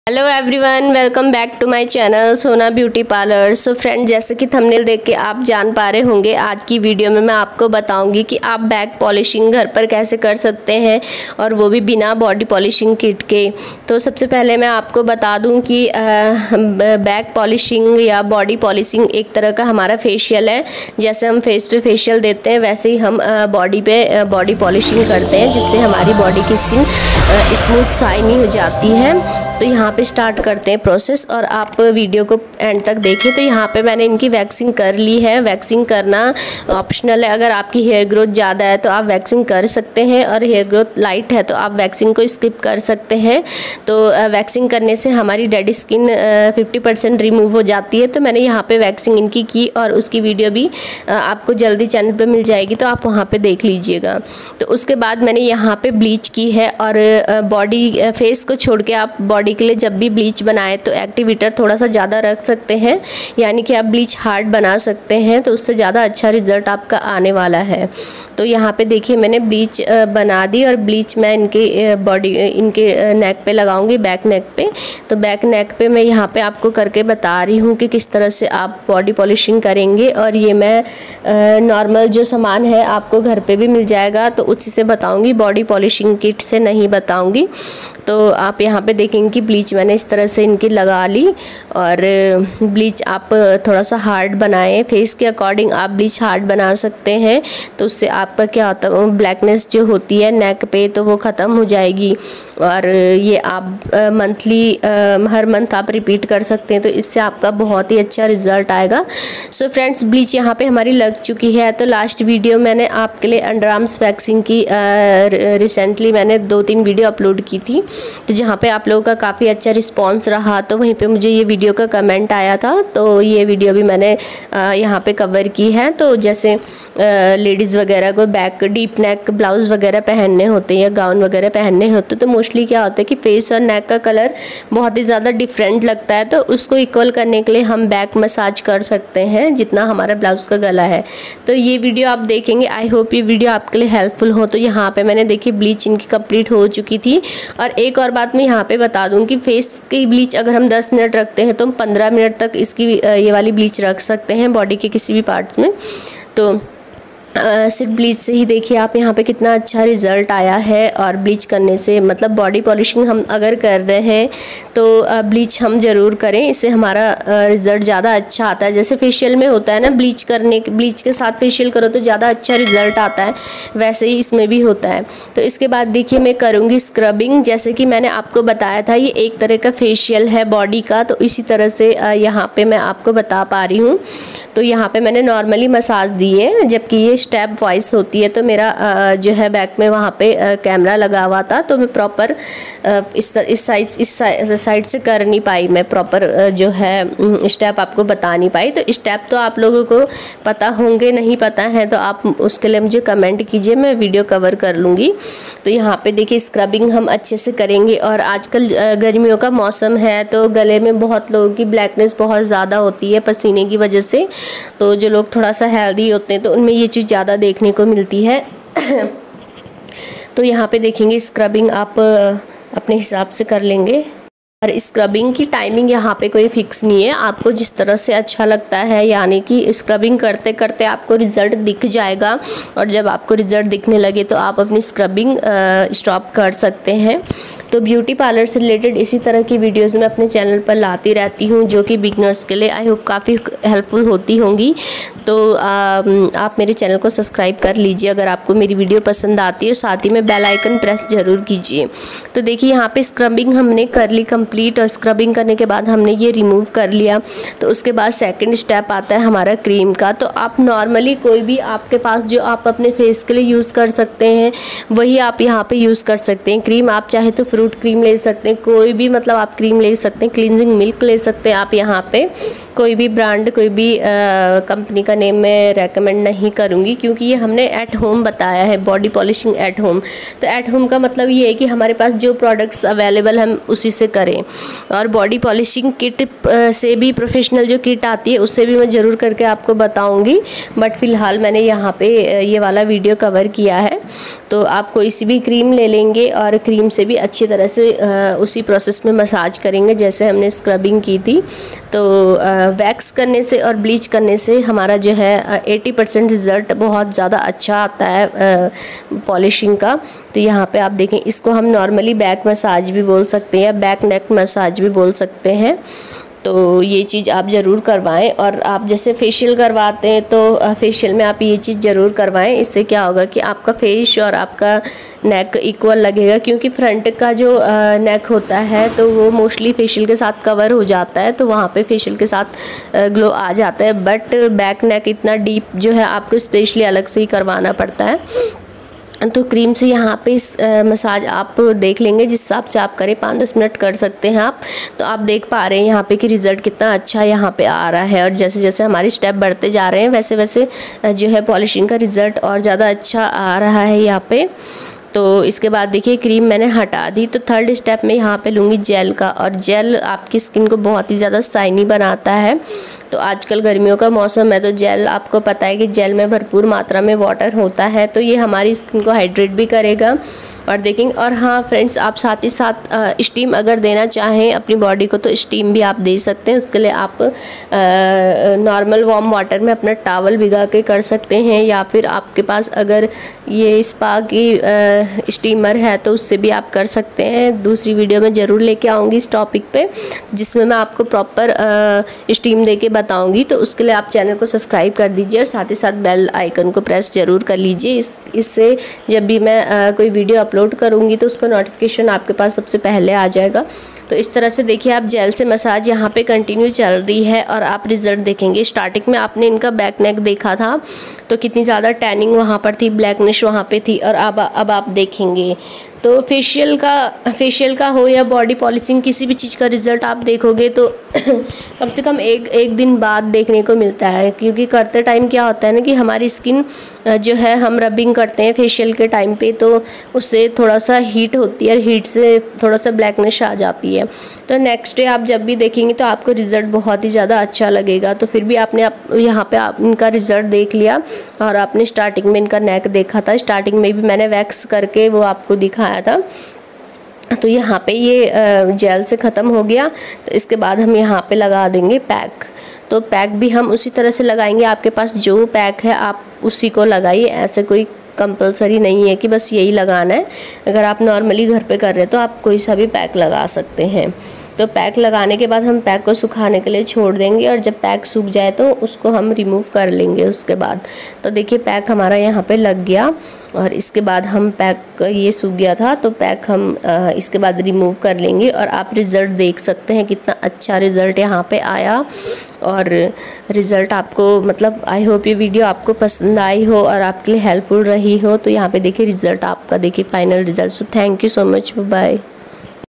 Hello everyone, welcome back to my channel Sona beauty parlour. So friend, जैसे कि thumbnail देख के आप जान पा रहे होंगे, आज की वीडियो में मैं आपको बताऊंगी कि आप बैक पॉलिशिंग घर पर कैसे कर सकते हैं, और वो भी बिना बॉडी पॉलिशिंग किट के। तो सबसे पहले मैं आपको बता दूं कि बैक पॉलिशिंग या बॉडी पॉलिशिंग एक तरह का हमारा फेशियल है। जैसे हम फेस पे फेशियल देते हैं, वैसे ही हम बॉडी पे बॉडी पॉलिशिंग करते हैं, जिससे हमारी बॉडी की स्किन स्मूथ शाइनी हो जाती है। तो यहाँ पे स्टार्ट करते हैं प्रोसेस, और आप वीडियो को एंड तक देखें। तो यहाँ पे मैंने इनकी वैक्सिंग कर ली है। वैक्सिंग करना ऑप्शनल है। अगर आपकी हेयर ग्रोथ ज़्यादा है तो आप वैक्सिंग कर सकते हैं, और हेयर ग्रोथ लाइट है तो आप वैक्सिंग को स्किप कर सकते हैं। तो वैक्सिंग करने से हमारी डेड स्किन 50% रिमूव हो जाती है। तो मैंने यहाँ पर वैक्सिंग इनकी की, और उसकी वीडियो भी आपको जल्दी चैनल पर मिल जाएगी, तो आप वहाँ पर देख लीजिएगा। तो उसके बाद मैंने यहाँ पर ब्लीच की है, और बॉडी फेस को छोड़ के आप बॉडी के लिए जब भी ब्लीच बनाए तो एक्टिवेटर थोड़ा सा ज़्यादा रख सकते हैं, यानी कि आप ब्लीच हार्ड बना सकते हैं, तो उससे ज़्यादा अच्छा रिजल्ट आपका आने वाला है। तो यहाँ पे देखिए, मैंने ब्लीच बना दी, और ब्लीच मैं इनके बॉडी इनके नेक पे लगाऊंगी, बैक नेक पे। तो बैक नेक पे मैं यहाँ पे आपको करके बता रही हूँ कि किस तरह से आप बॉडी पॉलिशिंग करेंगे। और ये मैं नॉर्मल जो सामान है आपको घर पे भी मिल जाएगा, तो उसी से बताऊँगी, बॉडी पॉलिशिंग किट से नहीं बताऊँगी। तो आप यहाँ पे देखेंगे कि ब्लीच मैंने इस तरह से इनकी लगा ली, और ब्लीच आप थोड़ा सा हार्ड बनाएं, फेस के अकॉर्डिंग आप ब्लीच हार्ड बना सकते हैं। तो उससे आपका क्या होता है, ब्लैकनेस जो होती है नेक पे, तो वो ख़त्म हो जाएगी। और ये आप मंथली हर मंथ आप रिपीट कर सकते हैं, तो इससे आपका बहुत ही अच्छा रिजल्ट आएगा। सो फ्रेंड्स, ब्लीच यहाँ पे हमारी लग चुकी है। तो लास्ट वीडियो मैंने आपके लिए अंडरआर्म्स वैक्सिंग की रिसेंटली मैंने 2-3 वीडियो अपलोड की थी, तो जहाँ पे आप लोगों का काफ़ी अच्छा रिस्पांस रहा, तो वहीं पे मुझे ये वीडियो का कमेंट आया था। तो ये वीडियो भी मैंने यहाँ पे कवर की है। तो जैसे लेडीज़ वगैरह को बैक डीप नेक ब्लाउज़ वगैरह पहनने होते हैं या गाउन वगैरह पहनने होते हैं, तो मोस्टली क्या होता है कि फेस और नेक का कलर बहुत ही ज़्यादा डिफरेंट लगता है। तो उसको इक्वल करने के लिए हम बैक मसाज कर सकते हैं जितना हमारा ब्लाउज़ का गला है। तो ये वीडियो आप देखेंगे, आई होप ये वीडियो आपके लिए हेल्पफुल हो। तो यहाँ पर मैंने देखी ब्लीच इनकी कंप्लीट हो चुकी थी। और एक और बात मैं यहाँ पे बता दूँ कि फेस की ब्लीच अगर हम 10 मिनट रखते हैं, तो हम 15 मिनट तक इसकी ये वाली ब्लीच रख सकते हैं बॉडी के किसी भी पार्ट्स में। तो सिर्फ ब्लीच से ही देखिए आप यहाँ पे कितना अच्छा रिज़ल्ट आया है। और ब्लीच करने से मतलब बॉडी पॉलिशिंग हम अगर कर रहे हैं तो ब्लीच हम ज़रूर करें, इससे हमारा रिज़ल्ट ज़्यादा अच्छा आता है। जैसे फेशियल में होता है ना, ब्लीच के साथ फेशियल करो तो ज़्यादा अच्छा रिज़ल्ट आता है, वैसे ही इसमें भी होता है। तो इसके बाद देखिए मैं करूँगी स्क्रबिंग। जैसे कि मैंने आपको बताया था, ये एक तरह का फेशियल है बॉडी का, तो इसी तरह से यहाँ पर मैं आपको बता पा रही हूँ। तो यहाँ पर मैंने नॉर्मली मसाज दी है, जबकि ये स्टेप वॉइस होती है। तो मेरा जो है बैक में वहाँ पे कैमरा लगा हुआ था, तो मैं प्रॉपर इस साइड से कर नहीं पाई, मैं प्रॉपर जो है स्टेप आपको बता नहीं पाई। तो स्टेप तो आप लोगों को पता होंगे, नहीं पता है तो आप उसके लिए मुझे कमेंट कीजिए, मैं वीडियो कवर कर लूँगी। तो यहाँ पे देखिए स्क्रबिंग हम अच्छे से करेंगे। और आजकल गर्मियों का मौसम है, तो गले में बहुत लोगों की ब्लैकनेस बहुत ज़्यादा होती है पसीने की वजह से। तो जो लोग थोड़ा सा हेल्दी होते हैं, तो उनमें ये चीज़ ज़्यादा देखने को मिलती है। तो यहाँ पे देखेंगे स्क्रबिंग आप अपने हिसाब से कर लेंगे। और स्क्रबिंग की टाइमिंग यहाँ पे कोई फिक्स नहीं है, आपको जिस तरह से अच्छा लगता है, यानी कि स्क्रबिंग करते करते आपको रिज़ल्ट दिख जाएगा। और जब आपको रिज़ल्ट दिखने लगे तो आप अपनी स्क्रबिंग स्टॉप कर सकते हैं। तो ब्यूटी पार्लर से रिलेटेड इसी तरह की वीडियोस मैं अपने चैनल पर लाती रहती हूँ, जो कि बिगनर्स के लिए आई होप काफ़ी हेल्पफुल होती होंगी। तो आप मेरे चैनल को सब्सक्राइब कर लीजिए अगर आपको मेरी वीडियो पसंद आती है, और साथ ही में बेल आइकन प्रेस ज़रूर कीजिए। तो देखिए यहाँ पे स्क्रबिंग हमने कर ली कंप्लीट, और स्क्रबिंग करने के बाद हमने ये रिमूव कर लिया। तो उसके बाद सेकंड स्टेप आता है हमारा क्रीम का। तो आप नॉर्मली कोई भी आपके पास जो आप अपने फेस के लिए यूज़ कर सकते हैं, वही आप यहाँ पे यूज़ कर सकते हैं। क्रीम आप चाहे तो फ्रूट क्रीम ले सकते हैं, कोई भी मतलब आप क्रीम ले सकते हैं, क्लींजिंग मिल्क ले सकते हैं आप यहाँ पे। कोई भी ब्रांड, कोई भी कंपनी का नेम मैं रेकमेंड नहीं करूँगी, क्योंकि ये हमने एट होम बताया है, बॉडी पॉलिशिंग एट होम। तो एट होम का मतलब ये है कि हमारे पास जो प्रोडक्ट्स अवेलेबल हम उसी से करें। और बॉडी पॉलिशिंग किट से भी, प्रोफेशनल जो किट आती है उससे भी मैं ज़रूर करके आपको बताऊँगी, बट फ़िलहाल मैंने यहाँ पे ये वाला वीडियो कवर किया है। तो आप कोई सी भी क्रीम ले लेंगे और क्रीम से भी अच्छे अच्छी तरह से उसी प्रोसेस में मसाज करेंगे जैसे हमने स्क्रबिंग की थी। तो वैक्स करने से और ब्लीच करने से हमारा जो है 80% रिज़ल्ट बहुत ज़्यादा अच्छा आता है पॉलिशिंग का। तो यहाँ पे आप देखें, इसको हम नॉर्मली बैक मसाज भी बोल सकते हैं या बैक नेक मसाज भी बोल सकते हैं। तो ये चीज़ आप ज़रूर करवाएं। और आप जैसे फेशियल करवाते हैं तो फेशियल में आप ये चीज़ ज़रूर करवाएं। इससे क्या होगा कि आपका फेस और आपका नेक इक्वल लगेगा, क्योंकि फ्रंट का जो नेक होता है तो वो मोस्टली फेशियल के साथ कवर हो जाता है, तो वहाँ पे फेशियल के साथ ग्लो आ जाता है। बट बैक नेक इतना डीप जो है आपको स्पेशली अलग से ही करवाना पड़ता है। तो क्रीम से यहाँ पे इस मसाज आप देख लेंगे, जिस हिसाब से आप करें 5-10 मिनट कर सकते हैं आप। तो आप देख पा रहे हैं यहाँ पे कि रिज़ल्ट कितना अच्छा यहाँ पे आ रहा है। और जैसे जैसे हमारे स्टेप बढ़ते जा रहे हैं वैसे वैसे जो है पॉलिशिंग का रिज़ल्ट और ज़्यादा अच्छा आ रहा है यहाँ पे। तो इसके बाद देखिए क्रीम मैंने हटा दी। तो थर्ड स्टेप में यहाँ पे लूँगी जेल का। और जेल आपकी स्किन को बहुत ही ज़्यादा शाइनी बनाता है। तो आजकल गर्मियों का मौसम है, तो जेल आपको पता है कि जेल में भरपूर मात्रा में वाटर होता है, तो ये हमारी स्किन को हाइड्रेट भी करेगा और देखेंगे। और हाँ फ्रेंड्स, आप साथ ही साथ स्टीम अगर देना चाहें अपनी बॉडी को तो स्टीम भी आप दे सकते हैं। उसके लिए आप नॉर्मल वार्म वाटर में अपना टॉवल भिगा के कर सकते हैं, या फिर आपके पास अगर ये स्पा की स्टीमर है तो उससे भी आप कर सकते हैं। दूसरी वीडियो में ज़रूर लेके आऊँगी इस टॉपिक पे, जिसमें मैं आपको प्रॉपर स्टीम दे के बताऊँगी। तो उसके लिए आप चैनल को सब्सक्राइब कर दीजिए और साथ ही साथ बेल आइकन को प्रेस ज़रूर कर लीजिए। इससे जब भी मैं कोई वीडियो अपलोड करूँगी तो उसका नोटिफिकेशन आपके पास सबसे पहले आ जाएगा। तो इस तरह से देखिए आप जेल से मसाज यहाँ पे कंटिन्यू चल रही है और आप रिज़ल्ट देखेंगे। स्टार्टिंग में आपने इनका बैक नेक देखा था तो कितनी ज़्यादा टैनिंग वहाँ पर थी, ब्लैकनेश वहाँ पे थी, और अब आप देखेंगे तो फेशियल का हो या बॉडी पॉलिशिंग किसी भी चीज़ का रिज़ल्ट आप देखोगे तो कम से कम एक दिन बाद देखने को मिलता है। क्योंकि करते टाइम क्या होता है ना कि हमारी स्किन जो है हम रबिंग करते हैं फेशियल के टाइम पे तो उससे थोड़ा सा हीट होती है और हीट से थोड़ा सा ब्लैकनेस आ जाती है। तो नेक्स्ट डे आप जब भी देखेंगे तो आपको रिज़ल्ट बहुत ही ज़्यादा अच्छा लगेगा। तो फिर भी यहाँ पे आप इनका रिज़ल्ट देख लिया और आपने स्टार्टिंग में इनका नेक देखा था। स्टार्टिंग में भी मैंने वैक्स करके वो आपको दिखाया था। तो यहाँ पे ये जेल से ख़त्म हो गया। तो इसके बाद हम यहाँ पे लगा देंगे पैक। तो पैक भी हम उसी तरह से लगाएंगे। आपके पास जो पैक है आप उसी को लगाइए, ऐसे कोई कंपलसरी नहीं है कि बस यही लगाना है। अगर आप नॉर्मली घर पे कर रहे हैं तो आप कोई सा भी पैक लगा सकते हैं। तो पैक लगाने के बाद हम पैक को सुखाने के लिए छोड़ देंगे और जब पैक सूख जाए तो उसको हम रिमूव कर लेंगे उसके बाद। तो देखिए पैक हमारा यहाँ पे लग गया और इसके बाद हम पैक ये सूख गया था तो पैक हम इसके बाद रिमूव कर लेंगे। और आप रिज़ल्ट देख सकते हैं कितना अच्छा रिज़ल्ट यहाँ पे आया। और रिज़ल्ट आपको मतलब आई होप ये वीडियो आपको पसंद आई हो और आपके लिए हेल्पफुल रही हो। तो यहाँ पे देखिए रिज़ल्ट आपका, देखिए final result. So thank you so much, bye.